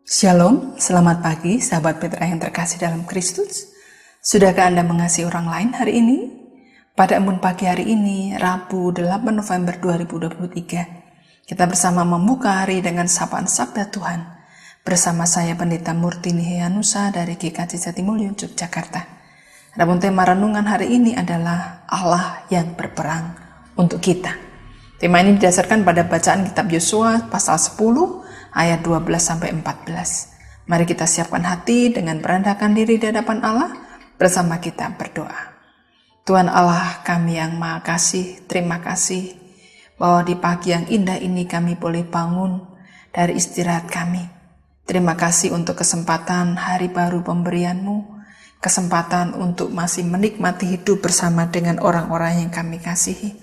Shalom, selamat pagi sahabat Petra yang terkasih dalam Kristus. Sudahkah Anda mengasihi orang lain hari ini? Pada embun pagi hari ini, Rabu 8 November 2023, kita bersama membuka hari dengan sapaan Sabda Tuhan. Bersama saya Pendeta Murtini Heanusa dari GKJ Jatimulyo, Yogyakarta. Adapun tema renungan hari ini adalah Allah yang berperang untuk kita. Tema ini didasarkan pada bacaan kitab Yosua pasal 10 ayat 12-14. Mari kita siapkan hati dengan merendahkan diri di hadapan Allah, bersama kita berdoa. Tuhan Allah kami yang Maha Kasih, terima kasih bahwa di pagi yang indah ini kami boleh bangun dari istirahat kami. Terima kasih untuk kesempatan hari baru pemberian-Mu, kesempatan untuk masih menikmati hidup bersama dengan orang-orang yang kami kasihi,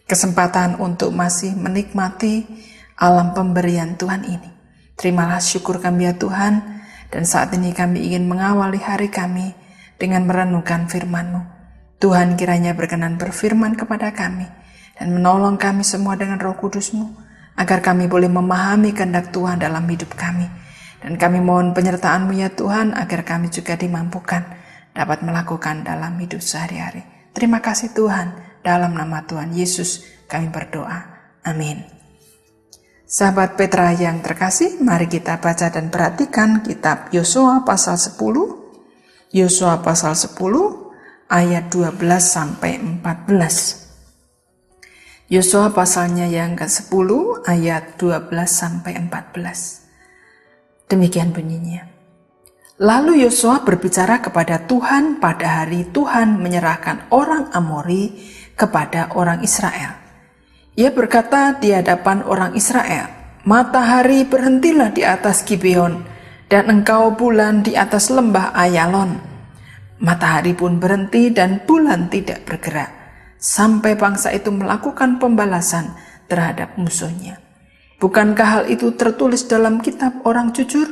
kesempatan untuk masih menikmati alam pemberian Tuhan ini. Terimalah syukur kami ya Tuhan, dan saat ini kami ingin mengawali hari kami dengan merenungkan firman-Mu. Tuhan kiranya berkenan berfirman kepada kami, dan menolong kami semua dengan Roh Kudus-Mu, agar kami boleh memahami kehendak Tuhan dalam hidup kami. Dan kami mohon penyertaan-Mu ya Tuhan, agar kami juga dimampukan dapat melakukan dalam hidup sehari-hari. Terima kasih Tuhan, dalam nama Tuhan Yesus kami berdoa. Amin. Sahabat Petra yang terkasih, mari kita baca dan perhatikan kitab Yosua pasal 10. Yosua pasal 10 ayat 12-14. Yosua pasalnya yang ke-10 ayat 12-14. Demikian bunyinya. Lalu Yosua berbicara kepada Tuhan pada hari Tuhan menyerahkan orang Amori kepada orang Israel. Ia berkata di hadapan orang Israel, "Matahari berhentilah di atas Gibeon, dan engkau bulan di atas lembah Ayalon." Matahari pun berhenti dan bulan tidak bergerak, sampai bangsa itu melakukan pembalasan terhadap musuhnya. Bukankah hal itu tertulis dalam kitab orang jujur?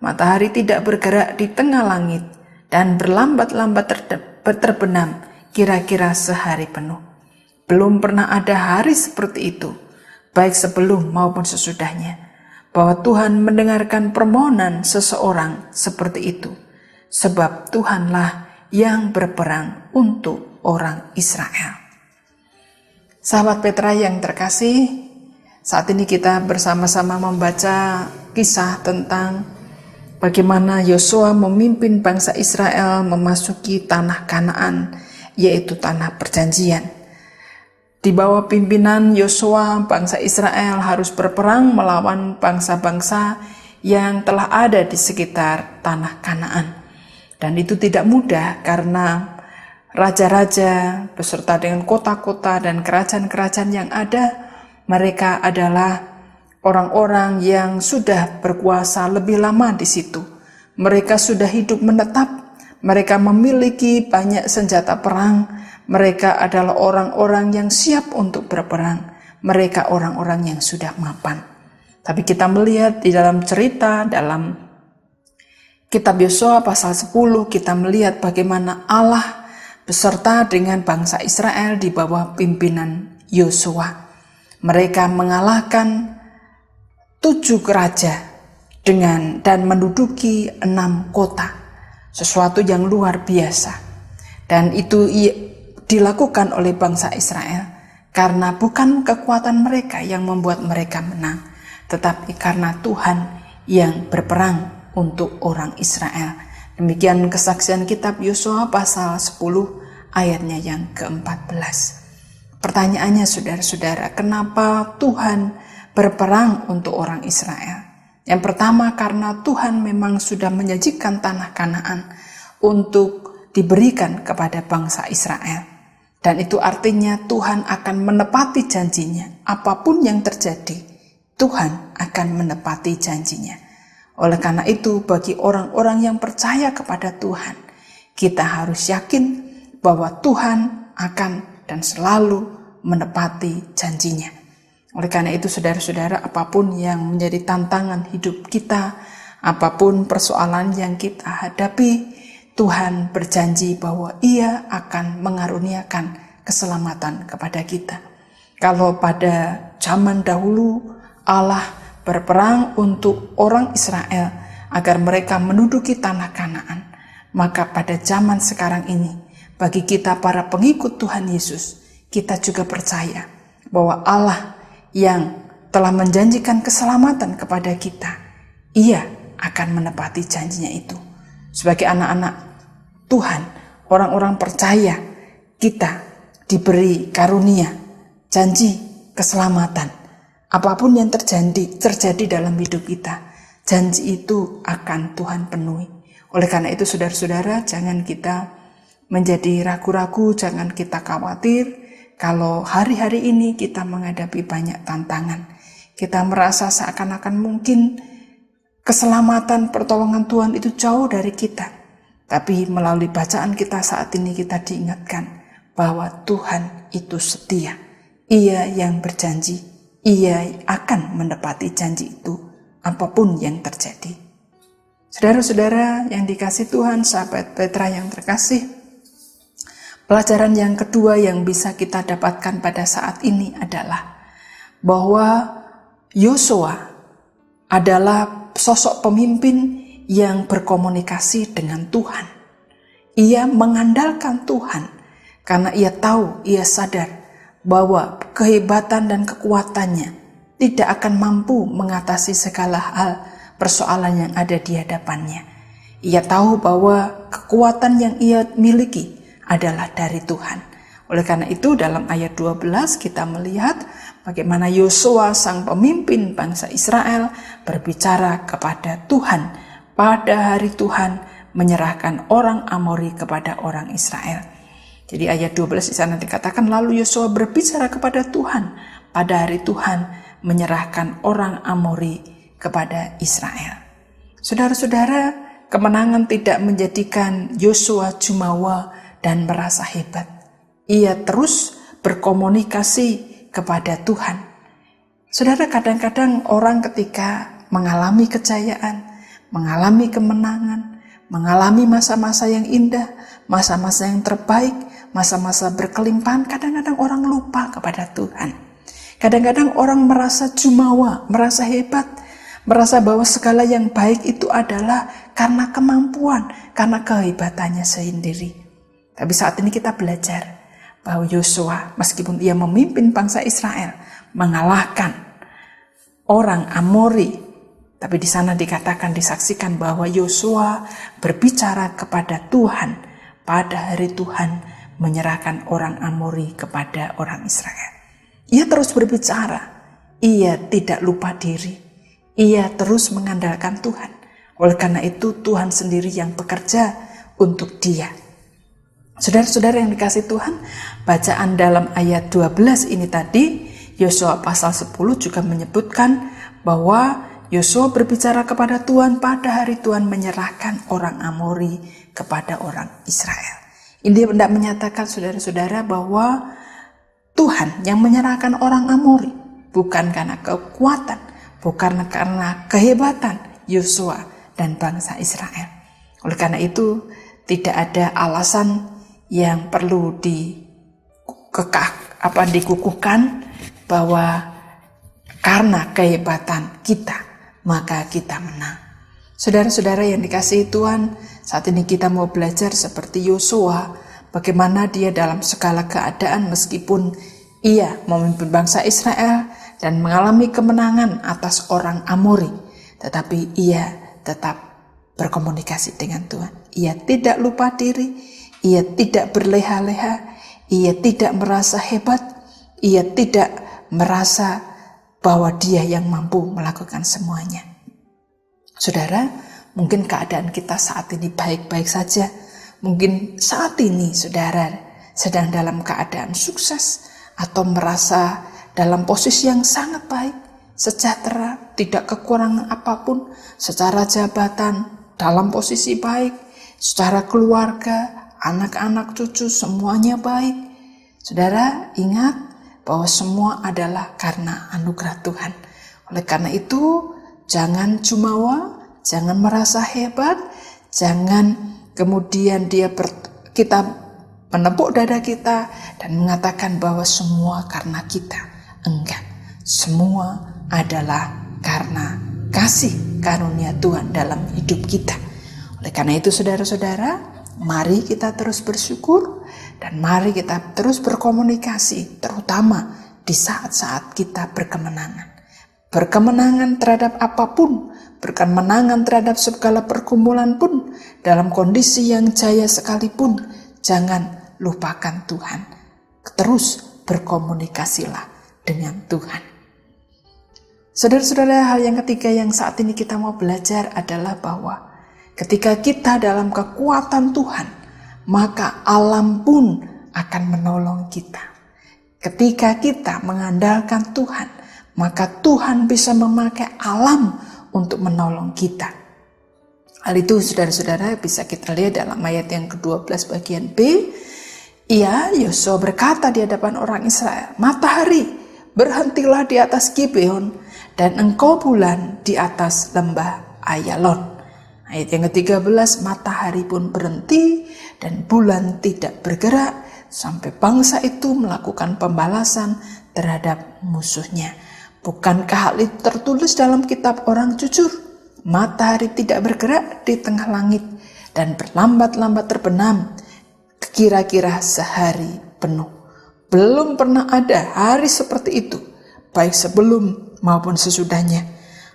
Matahari tidak bergerak di tengah langit, dan berlambat-lambat terbenam kira-kira sehari penuh. Belum pernah ada hari seperti itu, baik sebelum maupun sesudahnya, bahwa Tuhan mendengarkan permohonan seseorang seperti itu, sebab Tuhanlah yang berperang untuk orang Israel. Sahabat Petra yang terkasih, saat ini kita bersama-sama membaca kisah tentang bagaimana Yosua memimpin bangsa Israel memasuki tanah Kanaan, yaitu tanah perjanjian. Di bawah pimpinan Yosua, bangsa Israel harus berperang melawan bangsa-bangsa yang telah ada di sekitar tanah Kanaan. Dan itu tidak mudah karena raja-raja beserta dengan kota-kota dan kerajaan-kerajaan yang ada, mereka adalah orang-orang yang sudah berkuasa lebih lama di situ. Mereka sudah hidup menetap, mereka memiliki banyak senjata perang. Mereka adalah orang-orang yang siap untuk berperang. Mereka orang-orang yang sudah mapan. Tapi kita melihat di dalam cerita, dalam kitab Yosua pasal 10, kita melihat bagaimana Allah beserta dengan bangsa Israel di bawah pimpinan Yosua. Mereka mengalahkan 7 raja dan menduduki 6 kota. Sesuatu yang luar biasa. Dan itu dilakukan oleh bangsa Israel karena bukan kekuatan mereka yang membuat mereka menang, tetapi karena Tuhan yang berperang untuk orang Israel. Demikian kesaksian kitab Yosua pasal 10 ayatnya yang ke-14. Pertanyaannya saudara-saudara, kenapa Tuhan berperang untuk orang Israel? Yang pertama, karena Tuhan memang sudah menjanjikan tanah Kanaan untuk diberikan kepada bangsa Israel. Dan itu artinya Tuhan akan menepati janjinya. Apapun yang terjadi, Tuhan akan menepati janjinya. Oleh karena itu, bagi orang-orang yang percaya kepada Tuhan, kita harus yakin bahwa Tuhan akan dan selalu menepati janjinya. Oleh karena itu, saudara-saudara, apapun yang menjadi tantangan hidup kita, apapun persoalan yang kita hadapi, Tuhan berjanji bahwa Ia akan mengaruniakan keselamatan kepada kita. Kalau pada zaman dahulu Allah berperang untuk orang Israel, agar mereka menduduki tanah Kanaan. Maka pada zaman sekarang ini, bagi kita para pengikut Tuhan Yesus, kita juga percaya bahwa Allah yang telah menjanjikan keselamatan kepada kita, Ia akan menepati janjinya itu. Sebagai anak-anak Tuhan, orang-orang percaya, kita diberi karunia, janji keselamatan. Apapun yang terjadi dalam hidup kita, janji itu akan Tuhan penuhi. Oleh karena itu saudara-saudara, jangan kita menjadi ragu-ragu, jangan kita khawatir kalau hari-hari ini kita menghadapi banyak tantangan. Kita merasa seakan-akan mungkin keselamatan pertolongan Tuhan itu jauh dari kita. Tapi melalui bacaan kita saat ini kita diingatkan bahwa Tuhan itu setia. Ia yang berjanji, Ia akan menepati janji itu apapun yang terjadi. Saudara-saudara yang dikasihi Tuhan, sahabat Petra yang terkasih, pelajaran yang kedua yang bisa kita dapatkan pada saat ini adalah bahwa Yosua adalah sosok pemimpin yang berkomunikasi dengan Tuhan. Ia mengandalkan Tuhan karena ia tahu, ia sadar bahwa kehebatan dan kekuatannya tidak akan mampu mengatasi segala hal persoalan yang ada di hadapannya. Ia tahu bahwa kekuatan yang ia miliki adalah dari Tuhan. Oleh karena itu dalam ayat 12 kita melihat bagaimana Yosua sang pemimpin bangsa Israel berbicara kepada Tuhan pada hari Tuhan menyerahkan orang Amori kepada orang Israel. Jadi ayat 12 di sana dikatakan, lalu Yosua berbicara kepada Tuhan pada hari Tuhan menyerahkan orang Amori kepada Israel. Saudara-saudara, kemenangan tidak menjadikan Yosua jumawa dan merasa hebat. Ia terus berkomunikasi kepada Tuhan. Saudara, kadang-kadang orang ketika mengalami kejayaan, mengalami kemenangan, mengalami masa-masa yang indah, masa-masa yang terbaik, masa-masa berkelimpahan, kadang-kadang orang lupa kepada Tuhan. Kadang-kadang orang merasa jumawa, merasa hebat, merasa bahwa segala yang baik itu adalah karena kemampuan, karena kehebatannya sendiri. Tapi saat ini kita belajar bahwa Yosua, meskipun ia memimpin bangsa Israel, mengalahkan orang Amori, tapi di sana dikatakan, disaksikan bahwa Yosua berbicara kepada Tuhan pada hari Tuhan menyerahkan orang Amori kepada orang Israel. Ia terus berbicara, ia tidak lupa diri, ia terus mengandalkan Tuhan. Oleh karena itu Tuhan sendiri yang bekerja untuk dia. Saudara-saudara yang dikasihi Tuhan, bacaan dalam ayat 12 ini tadi, Yosua pasal 10 juga menyebutkan bahwa Yosua berbicara kepada Tuhan pada hari Tuhan menyerahkan orang Amori kepada orang Israel. Ini hendak menyatakan saudara-saudara bahwa Tuhan yang menyerahkan orang Amori bukan karena kekuatan, bukan karena kehebatan Yosua dan bangsa Israel. Oleh karena itu tidak ada alasan yang perlu dikukuhkan bahwa karena kehebatan kita maka kita menang. Saudara-saudara yang dikasihi Tuhan, saat ini kita mau belajar seperti Yosua, bagaimana dia dalam segala keadaan meskipun ia memimpin bangsa Israel dan mengalami kemenangan atas orang Amori, tetapi ia tetap berkomunikasi dengan Tuhan. Ia tidak lupa diri, ia tidak berleha-leha, ia tidak merasa hebat, ia tidak merasa bahwa dia yang mampu melakukan semuanya. Saudara, mungkin keadaan kita saat ini baik-baik saja. Mungkin saat ini saudara sedang dalam keadaan sukses atau merasa dalam posisi yang sangat baik, sejahtera, tidak kekurangan apapun, secara jabatan dalam posisi baik, secara keluarga, anak-anak, cucu, semuanya baik. Saudara, ingat bahwa semua adalah karena anugerah Tuhan. Oleh karena itu, jangan jumawa, jangan merasa hebat, jangan kemudian kita menepuk dada kita dan mengatakan bahwa semua karena kita. Enggak, semua adalah karena kasih karunia Tuhan dalam hidup kita. Oleh karena itu saudara-saudara, mari kita terus bersyukur dan mari kita terus berkomunikasi, terutama di saat-saat kita berkemenangan. Berkemenangan terhadap apapun, berkemenangan terhadap segala pergumulan pun, dalam kondisi yang jaya sekalipun, jangan lupakan Tuhan. Terus berkomunikasilah dengan Tuhan. Saudara-saudara, hal yang ketiga yang saat ini kita mau belajar adalah bahwa ketika kita dalam kekuatan Tuhan, maka alam pun akan menolong kita. Ketika kita mengandalkan Tuhan, maka Tuhan bisa memakai alam untuk menolong kita. Hal itu saudara-saudara bisa kita lihat dalam ayat yang ke-12 bagian B. Yosua berkata di hadapan orang Israel, "Matahari, berhentilah di atas Gibeon, dan engkau bulan di atas lembah Ayalon." Ayat yang ke-13, matahari pun berhenti dan bulan tidak bergerak sampai bangsa itu melakukan pembalasan terhadap musuhnya. Bukankah hal itu tertulis dalam kitab orang jujur? Matahari tidak bergerak di tengah langit dan berlambat-lambat terbenam kira-kira sehari penuh. Belum pernah ada hari seperti itu, baik sebelum maupun sesudahnya,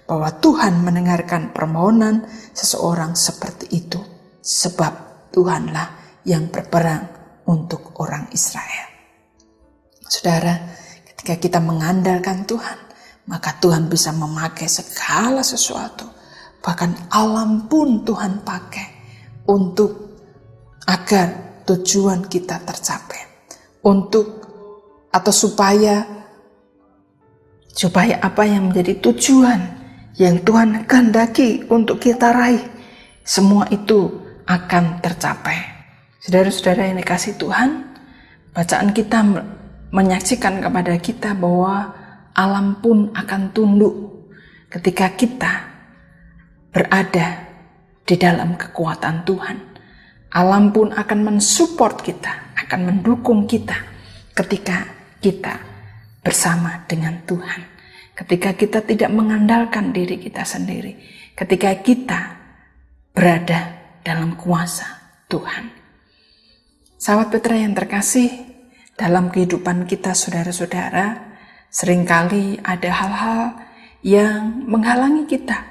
bahwa Tuhan mendengarkan permohonan seseorang seperti itu, sebab Tuhanlah yang berperang untuk orang Israel. Saudara, ketika kita mengandalkan Tuhan, maka Tuhan bisa memakai segala sesuatu. Bahkan alam pun Tuhan pakai untuk agar tujuan kita tercapai. Supaya apa yang menjadi tujuan yang Tuhan kehendaki untuk kita raih, semua itu akan tercapai. Saudara-saudara yang dikasihi Tuhan, bacaan kita menyaksikan kepada kita bahwa alam pun akan tunduk ketika kita berada di dalam kekuatan Tuhan. Alam pun akan mensupport kita, akan mendukung kita ketika kita bersama dengan Tuhan. Ketika kita tidak mengandalkan diri kita sendiri, ketika kita berada dalam kuasa Tuhan. Sahabat Petra yang terkasih, dalam kehidupan kita saudara-saudara, seringkali ada hal-hal yang menghalangi kita.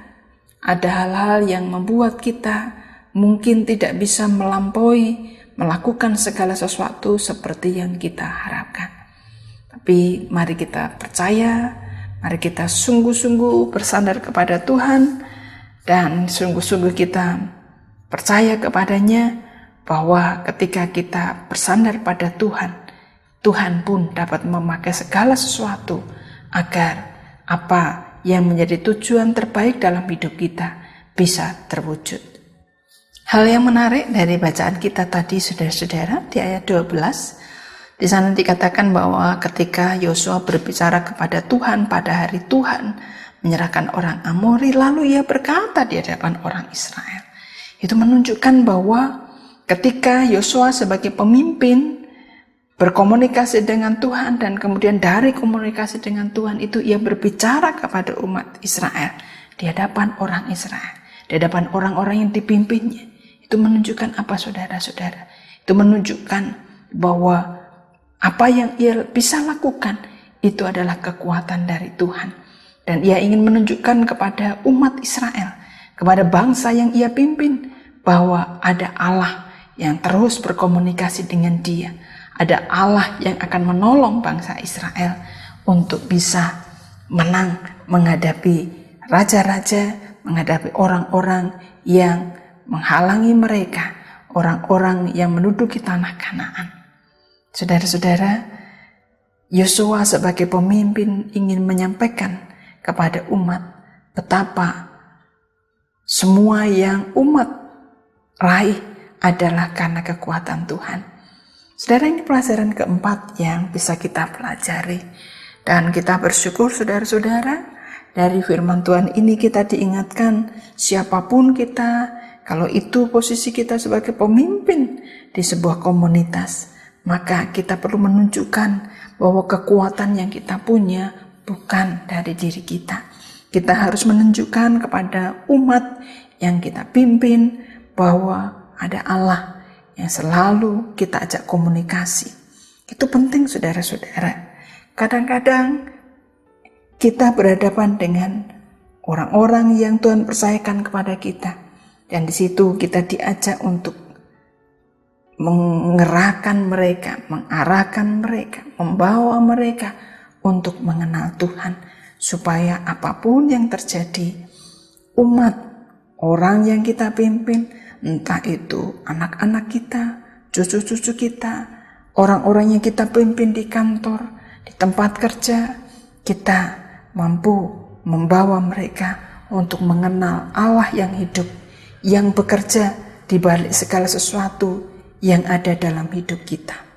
Ada hal-hal yang membuat kita mungkin tidak bisa melakukan segala sesuatu seperti yang kita harapkan. Tapi mari kita percaya, mari kita sungguh-sungguh bersandar kepada Tuhan, dan sungguh-sungguh kita percaya kepadanya bahwa ketika kita bersandar pada Tuhan, Tuhan pun dapat memakai segala sesuatu agar apa yang menjadi tujuan terbaik dalam hidup kita bisa terwujud. Hal yang menarik dari bacaan kita tadi saudara-saudara di ayat 12, di sana dikatakan bahwa ketika Yosua berbicara kepada Tuhan pada hari Tuhan menyerahkan orang Amori, lalu ia berkata di hadapan orang Israel. Itu menunjukkan bahwa ketika Yosua sebagai pemimpin berkomunikasi dengan Tuhan, dan kemudian dari komunikasi dengan Tuhan itu ia berbicara kepada umat Israel di hadapan orang Israel, di hadapan orang-orang yang dipimpinnya. Itu menunjukkan apa saudara-saudara? Itu menunjukkan bahwa apa yang ia bisa lakukan itu adalah kekuatan dari Tuhan. Dan ia ingin menunjukkan kepada umat Israel, kepada bangsa yang ia pimpin, bahwa ada Allah yang terus berkomunikasi dengan dia. Ada Allah yang akan menolong bangsa Israel untuk bisa menang menghadapi raja-raja, menghadapi orang-orang yang menghalangi mereka, orang-orang yang menduduki tanah Kanaan. Saudara-saudara, Yosua sebagai pemimpin ingin menyampaikan kepada umat betapa semua yang umat raih adalah karena kekuatan Tuhan. Saudara, ini pelajaran keempat yang bisa kita pelajari. Dan kita bersyukur saudara-saudara, dari firman Tuhan ini kita diingatkan siapapun kita, kalau itu posisi kita sebagai pemimpin di sebuah komunitas, maka kita perlu menunjukkan bahwa kekuatan yang kita punya bukan dari diri kita. Kita harus menunjukkan kepada umat yang kita pimpin bahwa ada Allah yang selalu kita ajak komunikasi. Itu penting saudara-saudara. Kadang-kadang kita berhadapan dengan orang-orang yang Tuhan percayakan kepada kita. Dan di situ kita diajak untuk mengerahkan mereka, mengarahkan mereka, membawa mereka untuk mengenal Tuhan. Supaya apapun yang terjadi, umat, orang yang kita pimpin, entah itu anak-anak kita, cucu-cucu kita, orang-orang yang kita pimpin di kantor, di tempat kerja, kita mampu membawa mereka untuk mengenal Allah yang hidup, yang bekerja di balik segala sesuatu yang ada dalam hidup kita.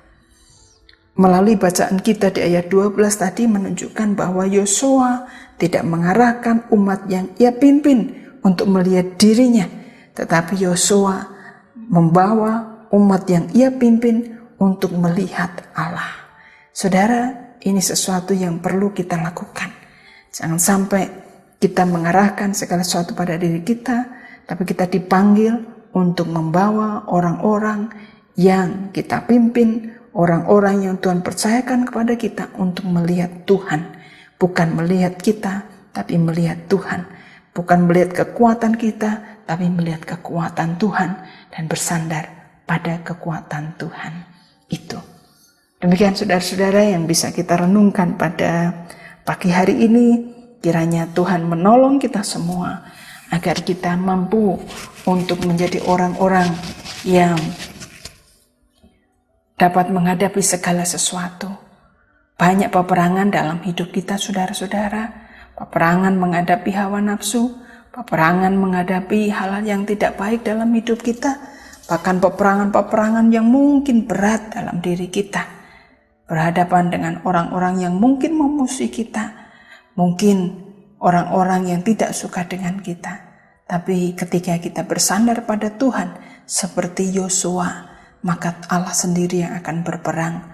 Melalui bacaan kita di ayat 12 tadi menunjukkan bahwa Yosua tidak mengarahkan umat yang ia pimpin untuk melihat dirinya, tetapi Yosua membawa umat yang ia pimpin untuk melihat Allah. Saudara, ini sesuatu yang perlu kita lakukan. Jangan sampai kita mengarahkan segala sesuatu pada diri kita, tapi kita dipanggil untuk membawa orang-orang yang kita pimpin, orang-orang yang Tuhan percayakan kepada kita untuk melihat Tuhan. Bukan melihat kita, tapi melihat Tuhan. Bukan melihat kekuatan kita, tapi melihat kekuatan Tuhan dan bersandar pada kekuatan Tuhan itu. Demikian saudara-saudara yang bisa kita renungkan pada pagi hari ini. Kiranya Tuhan menolong kita semua agar kita mampu untuk menjadi orang-orang yang dapat menghadapi segala sesuatu. Banyak peperangan dalam hidup kita saudara-saudara. Peperangan menghadapi hawa nafsu, peperangan menghadapi hal-hal yang tidak baik dalam hidup kita, bahkan peperangan-peperangan yang mungkin berat dalam diri kita. Berhadapan dengan orang-orang yang mungkin memusuhi kita, mungkin orang-orang yang tidak suka dengan kita. Tapi ketika kita bersandar pada Tuhan seperti Yosua, maka Allah sendiri yang akan berperang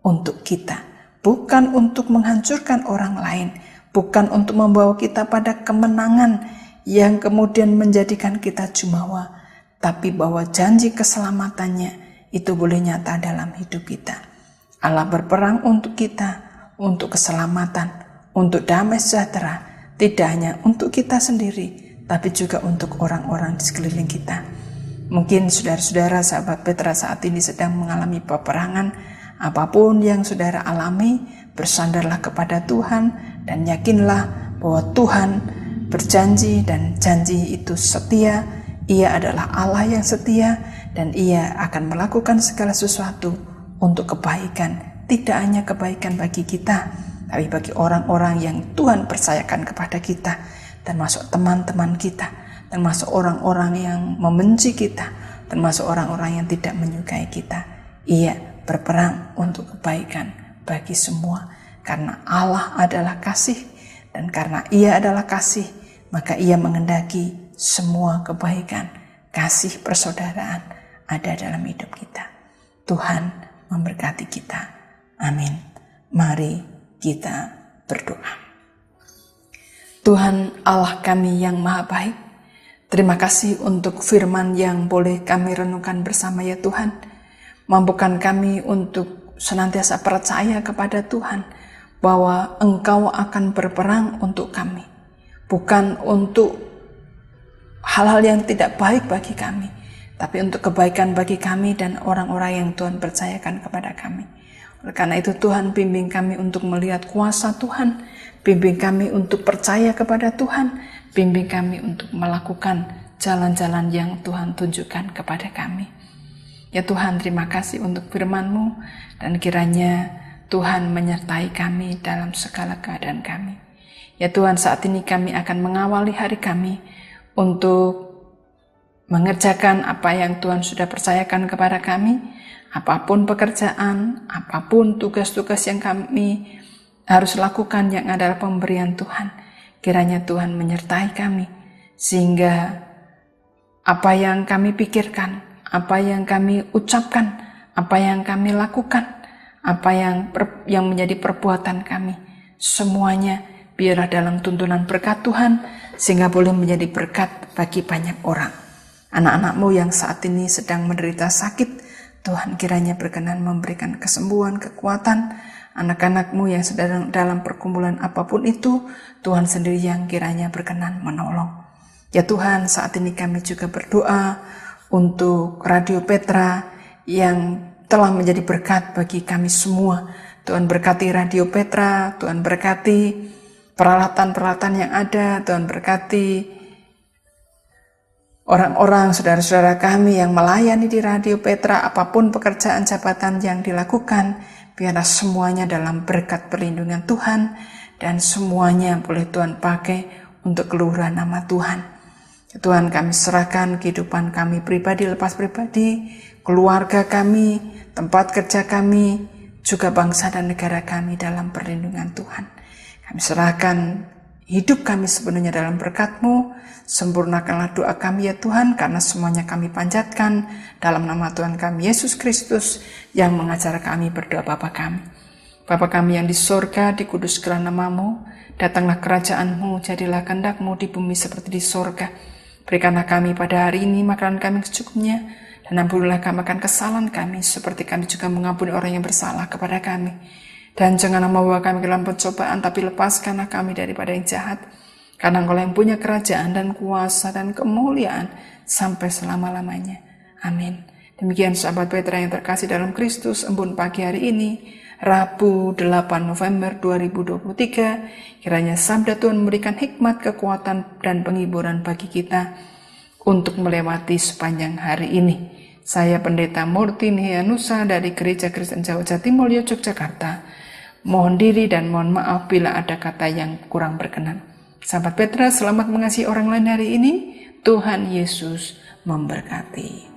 untuk kita. Bukan untuk menghancurkan orang lain, bukan untuk membawa kita pada kemenangan yang kemudian menjadikan kita jumawa, tapi bahwa janji keselamatannya itu boleh nyata dalam hidup kita. Allah berperang untuk kita, untuk keselamatan, untuk damai sejahtera, tidak hanya untuk kita sendiri, tapi juga untuk orang-orang di sekeliling kita. Mungkin saudara-saudara sahabat Petra saat ini sedang mengalami peperangan. Apapun yang saudara alami, bersandarlah kepada Tuhan dan yakinlah bahwa Tuhan berjanji dan janji itu setia. Ia adalah Allah yang setia dan Ia akan melakukan segala sesuatu untuk kebaikan. Tidak hanya kebaikan bagi kita, tapi bagi orang-orang yang Tuhan percayakan kepada kita, termasuk teman-teman kita, termasuk orang-orang yang membenci kita, termasuk orang-orang yang tidak menyukai kita. Ia berperang untuk kebaikan bagi semua, karena Allah adalah kasih, dan karena Ia adalah kasih, maka Ia mengendaki semua kebaikan, kasih persaudaraan ada dalam hidup kita. Tuhan memberkati kita. Amin. Mari kita berdoa. Tuhan Allah kami yang maha baik, terima kasih untuk firman yang boleh kami renungkan bersama ya Tuhan. Mampukan kami untuk senantiasa percaya kepada Tuhan bahwa Engkau akan berperang untuk kami, bukan untuk hal-hal yang tidak baik bagi kami, tapi untuk kebaikan bagi kami dan orang-orang yang Tuhan percayakan kepada kami. Oleh karena itu Tuhan, bimbing kami untuk melihat kuasa Tuhan, bimbing kami untuk percaya kepada Tuhan, bimbing kami untuk melakukan jalan-jalan yang Tuhan tunjukkan kepada kami. Ya Tuhan, terima kasih untuk firman-Mu, dan kiranya Tuhan menyertai kami dalam segala keadaan kami. Ya Tuhan, saat ini kami akan mengawali hari kami untuk mengerjakan apa yang Tuhan sudah percayakan kepada kami, apapun pekerjaan, apapun tugas-tugas yang kami harus lakukan yang adalah pemberian Tuhan. Kiranya Tuhan menyertai kami, sehingga apa yang kami pikirkan, apa yang kami ucapkan, apa yang kami lakukan, apa yang menjadi perbuatan kami, semuanya biarlah dalam tuntunan berkat Tuhan, sehingga boleh menjadi berkat bagi banyak orang. Anak-anak-Mu yang saat ini sedang menderita sakit, Tuhan kiranya berkenan memberikan kesembuhan, kekuatan. Anak-anak-Mu yang sedang dalam pergumulan apapun itu, Tuhan sendiri yang kiranya berkenan menolong. Ya Tuhan, saat ini kami juga berdoa untuk Radio Petra yang telah menjadi berkat bagi kami semua. Tuhan berkati Radio Petra, Tuhan berkati peralatan-peralatan yang ada, Tuhan berkati orang-orang, saudara-saudara kami yang melayani di Radio Petra, apapun pekerjaan jabatan yang dilakukan, biarlah semuanya dalam berkat perlindungan Tuhan, dan semuanya boleh Tuhan pakai untuk keluhuran nama Tuhan. Tuhan, kami serahkan kehidupan kami pribadi, lepas pribadi, keluarga kami, tempat kerja kami, juga bangsa dan negara kami dalam perlindungan Tuhan. Kami serahkan hidup kami sepenuhnya dalam berkat-Mu. Sempurnakanlah doa kami ya Tuhan, karena semuanya kami panjatkan dalam nama Tuhan kami Yesus Kristus yang mengajar kami berdoa Bapa kami. Bapa kami yang di sorga, dikuduskanlah nama-Mu, datanglah kerajaan-Mu, jadilah kehendak-Mu di bumi seperti di sorga. Berikanlah kami pada hari ini makanan kami secukupnya, dan ampunilah kami akan kesalahan kami, seperti kami juga mengampuni orang yang bersalah kepada kami. Dan janganlah membawa kami ke dalam pencobaan, tapi lepaskanlah kami daripada yang jahat. Karena Engkau yang punya kerajaan dan kuasa dan kemuliaan sampai selama-lamanya. Amin. Demikian sahabat Petra yang terkasih dalam Kristus, embun pagi hari ini, Rabu 8 November 2023, kiranya sabda Tuhan memberikan hikmat, kekuatan, dan penghiburan bagi kita untuk melewati sepanjang hari ini. Saya Pendeta Murtin Hianusa dari Gereja Kristen Jawa Jatimulyo, Yogyakarta. Mohon diri dan mohon maaf bila ada kata yang kurang berkenan. Sahabat Petra, selamat mengasihi orang lain hari ini. Tuhan Yesus memberkati.